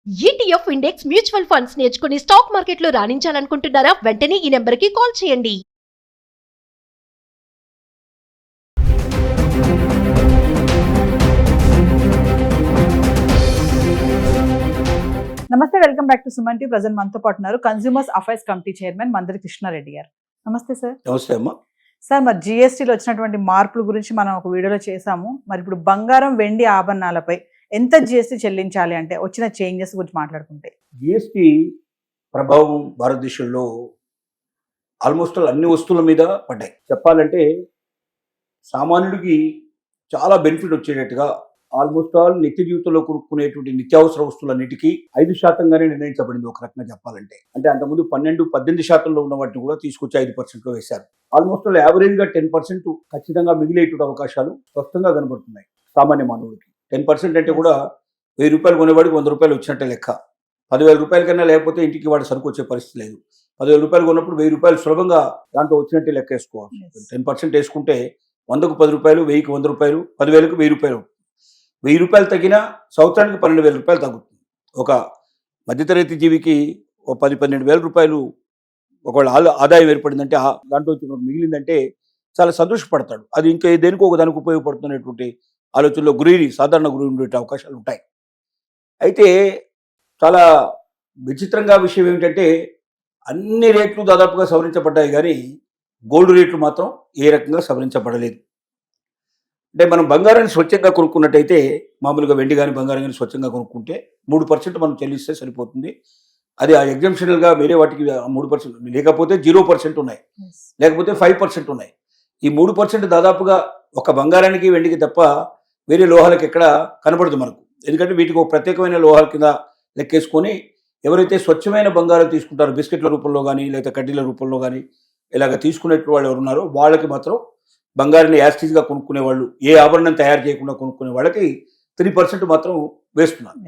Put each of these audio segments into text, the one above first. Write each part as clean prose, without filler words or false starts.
ETF index mutual funds నేర్చుకుని stock మార్కెట్లో రాణించాలనుకుంటున్నారా? వెంటనే ఈ నెంబర్కి కాల్ చేయండి. నమస్తే, welcome back to Suman TV. Present మనతో పాటు ఉన్నారు consumers affairs committee chairman Mandari Krishnareddy గారు. నమస్తే సార్. నమస్తే అమ్మా. సార్, మరి జిఎస్టీలో వచ్చినటువంటి మార్పుల గురించి మనం ఒక వీడియోలో చేసాము. మరి ఇప్పుడు బంగారం, వెండి ఆభరణాలపై ఎంత జిఎస్టీ చెల్లించాలి అంటే వచ్చిన చేంజెస్ గురించి మాట్లాడుకుంటే, జిఎస్టీ ప్రభావం భారతదేశంలో ఆల్మోస్ట్ అన్ని వస్తువుల మీద పడ్డాయి. చెప్పాలంటే సామాన్యుడికి చాలా బెనిఫిట్ వచ్చేటట్టుగా ఆల్మోస్ట్ ఆల్ నిత్య జీవితంలో కొనుక్కునేటువంటి నిత్యావసర వస్తువులన్నిటికీ 5%గానే నిర్ణయించబడింది. ఒక రకంగా చెప్పాలంటే, అంటే అంతకుముందు 12-18% ఉన్న వాటిని కూడా తీసుకొచ్చి 5%లో వేశారు. ఆల్మోస్ట్ ఆల్ యావరేజ్గా 10% ఖచ్చితంగా మిగిలేటువంటి అవకాశాలు స్పష్టంగా కనబడుతున్నాయి సామాన్య మానవుడికి. 10% అంటే కూడా 1000 రూపాయలు కొనేవాడికి 100 రూపాయలు వచ్చినట్టే లెక్క. 10,000 రూపాయల కన్నా లేకపోతే ఇంటికి వాడు సరుకు వచ్చే పరిస్థితి లేదు. 10,000 రూపాయలు కొన్నప్పుడు 1000 రూపాయలు సులభంగా దాంట్లో వచ్చినట్టే లెక్క వేసుకోవాలి. 10% వేసుకుంటే 100కు 10 రూపాయలు, 1000కి 100 రూపాయలు, 10,000కు 1000 రూపాయలు. 1000 రూపాయలు తగ్గినా సంవత్సరానికి 12,000 రూపాయలు తగ్గుతుంది. ఒక మధ్యతరగతి జీవికి 10-12,000 రూపాయలు ఒకవేళ ఆదాయం ఏర్పడిందంటే, దాంట్లో మిగిలిందంటే చాలా సంతోషపడతాడు. అది ఇంకా దేనికో ఒక దానికి ఉపయోగపడుతున్నటువంటి ఆలోచనలో సాధారణ గురి ఉండే అవకాశాలు ఉంటాయి. అయితే చాలా విచిత్రంగా విషయం ఏమిటంటే, అన్ని రేట్లు దాదాపుగా సవరించబడ్డాయి కానీ గోల్డ్ రేట్లు మాత్రం ఏ రకంగా సవరించబడలేదు. అంటే మనం బంగారాన్ని స్వచ్ఛంగా కొనుక్కున్నట్టయితే, మామూలుగా వెండి కానీ బంగారం కానీ స్వచ్ఛంగా కొనుక్కుంటే 3% మనం చెల్లిస్తే సరిపోతుంది. అది ఆ ఎగ్జామ్షనల్గా వేరే వాటికి 3%, లేకపోతే 0% ఉన్నాయి, లేకపోతే 5% ఉన్నాయి. ఈ 3% దాదాపుగా ఒక బంగారానికి వెండికి తప్ప వేరే లోహాలకు ఎక్కడ కనబడదు మనకు. ఎందుకంటే వీటికి ఒక ప్రత్యేకమైన లోహాల కింద లెక్కేసుకొని ఎవరైతే స్వచ్ఛమైన బంగారం తీసుకుంటారో, బిస్కెట్ల రూపంలో కానీ లేదా కడ్డీల రూపంలో కానీ ఇలాగ తీసుకునేటువంటి వాళ్ళు ఎవరు ఉన్నారో వాళ్ళకి మాత్రం బంగారాన్ని యాస్టీజ్గా కొనుక్కునే వాళ్ళు, ఏ ఆభరణం తయారు చేయకుండా కొనుక్కునే వాళ్ళకి 3% మాత్రం వేస్తున్నారు.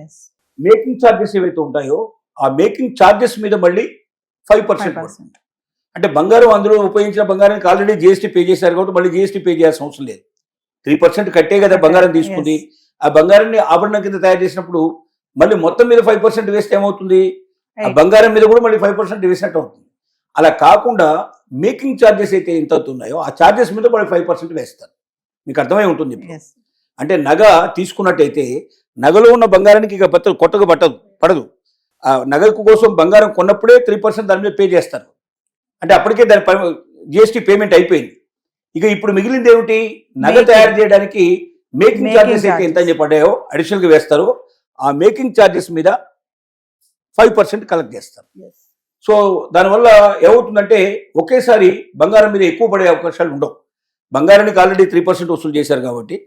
మేకింగ్ ఛార్జెస్ ఏవైతే ఉంటాయో ఆ మేకింగ్ ఛార్జెస్ మీద మళ్ళీ 5%. అంటే బంగారం, అందులో ఉపయోగించిన బంగారానికి ఆల్రెడీ జిఎస్టీ పే చేశారు కాబట్టి మళ్ళీ జిఎస్టీ పే చేయాల్సిన అవసరం లేదు. 3% కట్టే కదా బంగారం తీసుకుంది. ఆ బంగారాన్ని ఆభరణం కింద తయారు చేసినప్పుడు మళ్ళీ మొత్తం మీద 5% వేస్తే ఏమవుతుంది? ఆ బంగారం మీద కూడా మళ్ళీ 5% వేసినట్టు అవుతుంది. అలా కాకుండా మేకింగ్ ఛార్జెస్ అయితే ఎంత అవుతున్నాయో ఆ ఛార్జెస్ మీద మళ్ళీ 5% వేస్తారు. మీకు అర్థమై ఉంటుంది. అంటే నగ తీసుకున్నట్టయితే నగలో ఉన్న బంగారానికి ఇక కొత్తగా పడదు. ఆ నగ కోసం బంగారం కొన్నప్పుడే 3% దాని మీద పే చేస్తారు. అంటే అప్పటికే దాని జిఎస్టీ పేమెంట్ అయిపోయింది. ఇక ఇప్పుడు మిగిలింది ఏమిటి? నగ తయారు చేయడానికి మేకింగ్ ఛార్జెస్ అయితే ఎంత అని పడ్డాయో అడిషనల్గా వేస్తారు. ఆ మేకింగ్ ఛార్జెస్ మీద 5% కలెక్ట్ చేస్తారు. సో దానివల్ల ఏమవుతుందంటే ఒకేసారి బంగారం మీద ఎక్కువ పడే అవకాశాలు ఉండవు. బంగారానికి ఆల్రెడీ 3% వసూలు చేశారు కాబట్టి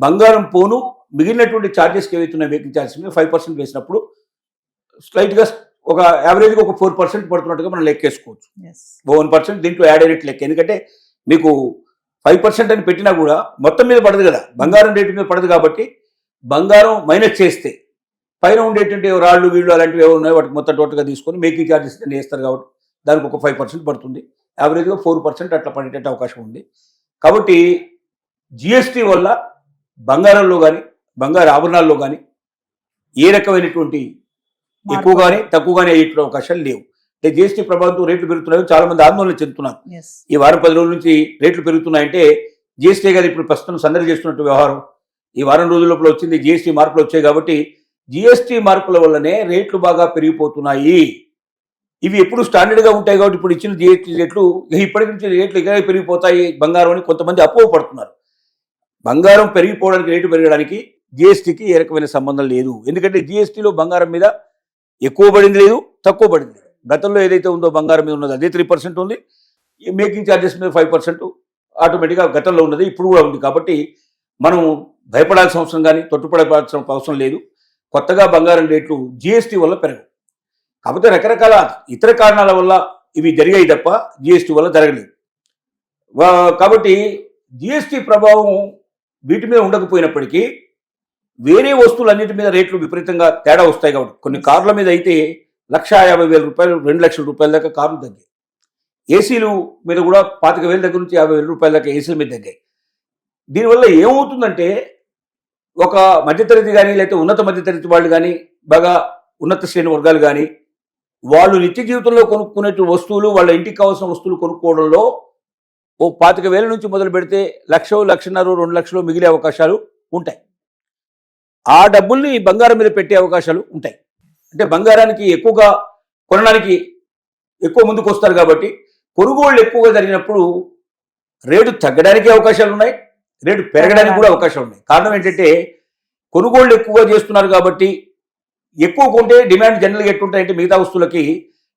బంగారం పోను మిగిలినటువంటి ఛార్జెస్కి ఏవైతున్నాయి మేకింగ్ ఛార్జెస్ మీద 5% వేసినప్పుడు స్లైట్గా ఒక యావరేజ్గా ఒక 4% పడుతున్నట్టుగా మనం లెక్కేసుకోవచ్చు. 1% దీంట్లో యాడ్ అయ్యేట్ లెక్క. ఎందుకంటే మీకు 5% అని పెట్టినా కూడా మొత్తం మీద పడదు కదా, బంగారం రేటు మీద పడదు. కాబట్టి బంగారం మైనస్ చేస్తే పైన ఉండేటువంటి రాళ్ళు వీళ్ళు అలాంటివి ఏమో ఉన్నాయి వాటికి మొత్తం టోటల్గా తీసుకొని మేకింగ్ ఛార్జెస్ వేస్తారు కాబట్టి దానికి ఒక 5% పడుతుంది. యావరేజ్గా 4% అట్లా పడేటట్టు అవకాశం ఉంది. కాబట్టి జిఎస్టీ వల్ల బంగారంలో కానీ బంగారు ఆభరణాల్లో కానీ ఏ రకమైనటువంటి ఎక్కువ కానీ తక్కువ కానీ అయ్యేటువంటి అవకాశాలు లేవు. అంటే జిఎస్టీ ప్రభావంతో రేట్లు పెరుగుతున్నాయో చాలా మంది ఆందోళన చెందుతున్నారు. ఈ వారం 10 రోజుల నుంచి రేట్లు పెరుగుతున్నాయంటే జిఎస్టీ గారు ఇప్పుడు ప్రస్తుతం సందడి చేస్తున్నట్టు వ్యవహారం. ఈ వారం రోజుల లోపల వచ్చింది జిఎస్టీ మార్పులు వచ్చాయి కాబట్టి జిఎస్టీ మార్పుల వల్లనే రేట్లు బాగా పెరిగిపోతున్నాయి. ఇవి ఎప్పుడు స్టాండర్డ్గా ఉంటాయి కాబట్టి ఇప్పుడు ఇచ్చిన జిఎస్టీ రేట్లు ఇప్పటి నుంచి రేట్లు ఇక పెరిగిపోతాయి బంగారం అని కొంతమంది అపోహపడుతున్నారు. బంగారం పెరిగిపోవడానికి, రేటు పెరగడానికి జిఎస్టీకి ఏ రకమైన సంబంధం లేదు. ఎందుకంటే జిఎస్టీలో బంగారం మీద ఎక్కువ పడింది లేదు, తక్కువ పడింది లేదు. గతంలో ఏదైతే ఉందో బంగారం మీద ఉన్నది అదే 3% ఉంది. ఈ మేకింగ్ ఛార్జెస్ మీద 5% ఆటోమేటిక్గా గతంలో ఉన్నది ఇప్పుడు కూడా ఉంది. కాబట్టి మనం భయపడాల్సిన అవసరం కానీ తొట్టుపడాల్సిన అవసరం లేదు. కొత్తగా బంగారం రేట్లు జిఎస్టీ వల్ల పెరగవు. కాకపోతే రకరకాల ఇతర కారణాల వల్ల ఇవి జరిగాయి తప్ప జిఎస్టీ వల్ల జరగలేదు. కాబట్టి జిఎస్టీ ప్రభావం వీటి మీద ఉండకపోయినప్పటికీ వేరే వస్తువులన్నిటి మీద రేట్లు విపరీతంగా తేడా వస్తాయి. కాబట్టి కొన్ని కార్ల మీద అయితే 1,50,000 రూపాయలు, 2,00,000 రూపాయల దాకా కార్లు తగ్గాయి. ఏసీలు మీద కూడా 25,000 దగ్గర నుంచి 50,000 రూపాయల దాకా ఏసీల మీద తగ్గాయి. దీనివల్ల ఏమవుతుందంటే ఒక మధ్యతరగతి కానీ లేకపోతే ఉన్నత మధ్యతరగతి వాళ్ళు కానీ బాగా ఉన్నత శ్రేణి వర్గాలు కానీ వాళ్ళు నిత్య జీవితంలో కొనుక్కునే వస్తువులు, వాళ్ళ ఇంటికి కావాల్సిన వస్తువులు కొనుక్కోవడంలో ఓ 25,000 నుంచి మొదలు పెడితే 1,00,000, 1,50,000, 2,00,000 మిగిలే అవకాశాలు ఉంటాయి. ఆ డబ్బుల్ని బంగారం మీద పెట్టే అవకాశాలు ఉంటాయి. అంటే బంగారానికి ఎక్కువగా కొనడానికి ఎక్కువ ముందుకు వస్తారు కాబట్టి కొనుగోళ్లు ఎక్కువగా జరిగినప్పుడు రేటు తగ్గడానికి అవకాశాలు ఉన్నాయి, రేటు పెరగడానికి కూడా అవకాశాలు ఉన్నాయి. కారణం ఏంటంటే కొనుగోళ్లు ఎక్కువగా చేస్తున్నారు కాబట్టి ఎక్కువ కొంటే డిమాండ్ జనరల్గా ఎట్లుంటాయంటే మిగతా వస్తువులకి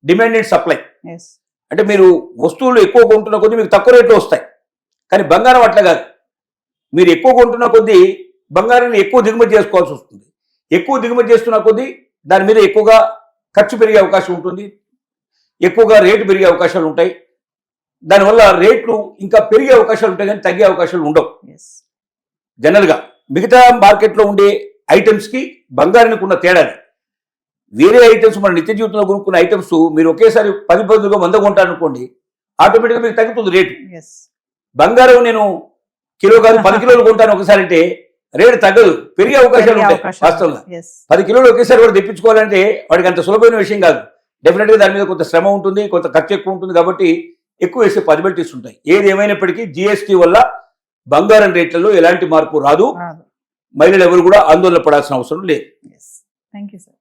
డిమాండ్ అండ్ సప్లై. ఎస్ అంటే మీరు వస్తువులు ఎక్కువ కొంటున్న కొద్దీ మీకు తక్కువ రేట్లో వస్తాయి. కానీ బంగారం అట్లా కాదు. మీరు ఎక్కువ కొంటున్న కొద్దీ బంగారాన్ని ఎక్కువ దిగుమతి చేసుకోవాల్సి వస్తుంది. ఎక్కువ దిగుమతి చేస్తున్న కొద్దీ దాని మీద ఎక్కువగా ఖర్చు పెరిగే అవకాశం ఉంటుంది, ఎక్కువగా రేటు పెరిగే అవకాశాలు ఉంటాయి. దానివల్ల రేట్లు ఇంకా పెరిగే అవకాశాలు ఉంటాయి కానీ తగ్గే అవకాశాలు ఉండవు. ఎస్ జనరల్గా మిగతా మార్కెట్లో ఉండే ఐటమ్స్కి బంగారానికి ఉన్న తేడాది. వేరే ఐటమ్స్ మన నిత్య జీవితంలో కొనుక్కున్న ఐటమ్స్ మీరు ఒకేసారి 10 100 కొంటారనుకోండి, ఆటోమేటిక్గా మీకు తగ్గుతుంది రేటు. ఎస్ బంగారం నేను కిలో కాదు 10 కిలోలు కొంటాను ఒకసారి అంటే రేటు తగ్గదు, పెరిగే అవకాశాలు ఉంటాయి. వాస్తవంగా ఎస్ 10 కిలోలు ఒకేసారి వాడు తెప్పించుకోవాలంటే వాడికి అంత సులభమైన విషయం కాదు. డెఫినెట్గా దాని మీద కొంత శ్రమ ఉంటుంది, కొంత ఖర్చు ఎక్కువ ఉంటుంది. కాబట్టి ఎక్కువ వేసే పాసిబిలిటీస్ ఉంటాయి. ఏది ఏమైనప్పటికీ జిఎస్టీ వల్ల బంగారం రేట్లలో ఎలాంటి మార్పు రాదు. మహిళలు ఎవరు కూడా ఆందోళన పడాల్సిన అవసరం లేదు. Yes thank you sir.